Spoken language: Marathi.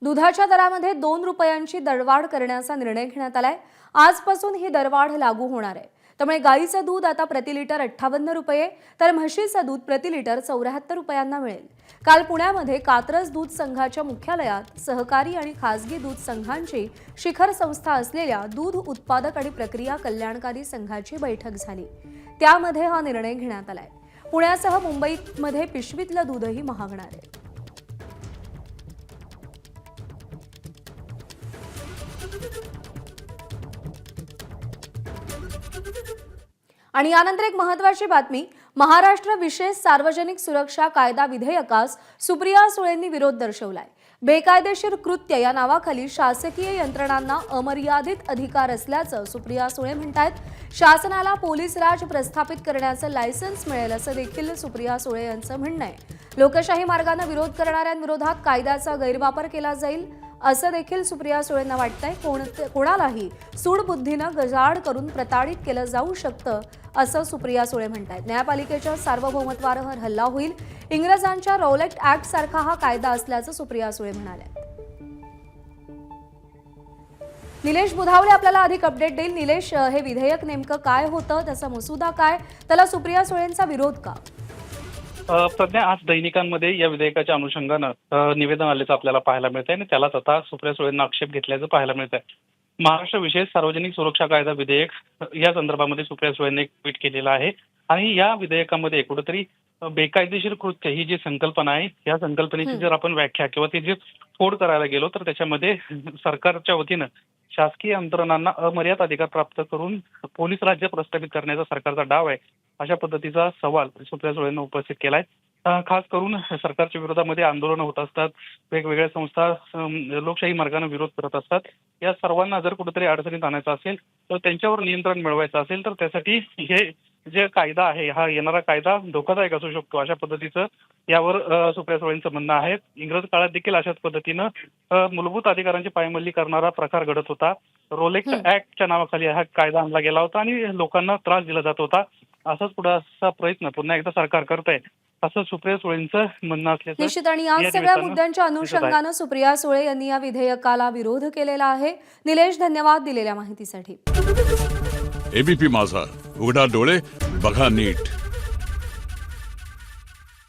दुधाच्या दरामध्ये 2 रुपयांची दरवाढ करण्याचा निर्णय घेण्यात आलाय। आजपासून ही दरवाढ लागू होणार आहे। त्यामुळे गाईचं दूध आता प्रति लिटर 58 रुपये तर म्हशीचं दूध प्रति लिटर 74 रुपयांना मिळेल। काल पुण्यामध्ये कात्रज दूध संघाच्या मुख्यालयात सहकारी आणि खासगी दूध संघांची शिखर संस्था असलेल्या दूध उत्पादक आणि प्रक्रिया कल्याणकारी संघाची बैठक झाली। त्यामध्ये हा निर्णय घेण्यात आलाय। पुण्यासह मुंबईमध्ये पिशवीतलं दूधही महागणार आहे। आणि यानंतर एक महत्त्वाची बातमी, महाराष्ट्र विशेष सार्वजनिक सुरक्षा कायदा विधेयकास सुप्रिया सुळेंनी विरोध दर्शवलाय। बेकायदेशीर कृत्य या नावाखाली शासकीय यंत्रणांना अमर्यादित अधिकार असल्याचं सुप्रिया सुळे म्हणतात। शासनाला पोलीस राज प्रस्थापित करण्याचं लायसन्स मिळेल असं देखील सुप्रिया सुळे यांचं म्हणणं आहे। लोकशाही मार्गाने विरोध करणाऱ्यांविरोधात कायद्याचा गैरवापर केला जाईल असं देखील सुप्रिया सुळेंना वाटतंय। कोणालाही सूडबुद्धीनं गजाआड करून प्रताडित केलं जाऊ शकतं असं सुप्रिया सुळे म्हणतात। न्यायपालिकेच्या सार्वभौमत्वावर हल्ला होईल। इंग्रजांच्या रॉलेट ऍक्ट सारखा हा कायदा असल्याचं सुप्रिया सुळे म्हणाल्या। निलेश बुधावळे आपल्याला अधिक अपडेट देईल। निलेश, हे विधेयक नेमकं काय होतं, त्याचा मसुदा काय, त्याला सुप्रिया सुळेंचा विरोध का? प्रज्ञा, आज दैनिकांमध्ये या विधेयकाच्या अनुषंगानं निवेदन आल्याचं आपल्याला पाहायला मिळतंय आणि त्यालाच आता सुप्रिया सुळेंना आक्षेप घेतल्याचं पाहायला मिळत आहे। महाराष्ट्र विशेष सार्वजनिक सुरक्षा कायदा विधेयक या संदर्भामध्ये सुप्रिया सुळेंनी एक ट्विट केलेलं आहे आणि या विधेयकामध्ये कुठेतरी बेकायदेशीर कृत्य ही जी संकल्पना आहे, या संकल्पनेची जर आपण व्याख्या किंवा ती जी फोड करायला गेलो तर त्याच्यामध्ये सरकारच्या वतीनं शासकीय यंत्रणांना अमर्याद अधिकार प्राप्त करून पोलीस राज्य प्रस्थापित करण्याचा सरकारचा डाव आहे, अशा पद्धतीचा सवाल सुप्रिया सुळेंनी उपस्थित केलाय। खास करून सरकारच्या विरोधामध्ये आंदोलनं होत असतात, वेगवेगळ्या संस्था लोकशाही मार्गाने विरोध करत असतात। या सर्वांना जर कुठेतरी अडचणीत आणायचं असेल तर त्यांच्यावर नियंत्रण मिळवायचं असेल तर त्यासाठी हे जे कायदा आहे, हा येणारा कायदा धोकादायक असू शकतो, अशा पद्धतीचं यावर सुप्रिया सुळेंचं म्हणणं आहे। इंग्रज काळात देखील अशाच पद्धतीनं मूलभूत अधिकारांची पायमल्ली करणारा प्रकार घडत होता। रोलेक्स ऍक्टच्या नावाखाली हा कायदा आणला गेला होता आणि लोकांना त्रास दिला जात होता। असाच पुढचा प्रयत्न पुन्हा एकदा सरकार करतंय असं सुप्रिया सुळेंचं म्हणणं असल्याचं निश्चित। आणि या सगळ्या मुद्द्यांच्या अनुषंगानं सुप्रिया सुळे यांनी या विधेयकाला विरोध केलेला आहे। निलेश, धन्यवाद दिलेल्या माहितीसाठी। एबीपी माझा, उघडा डोळे बघा नीट।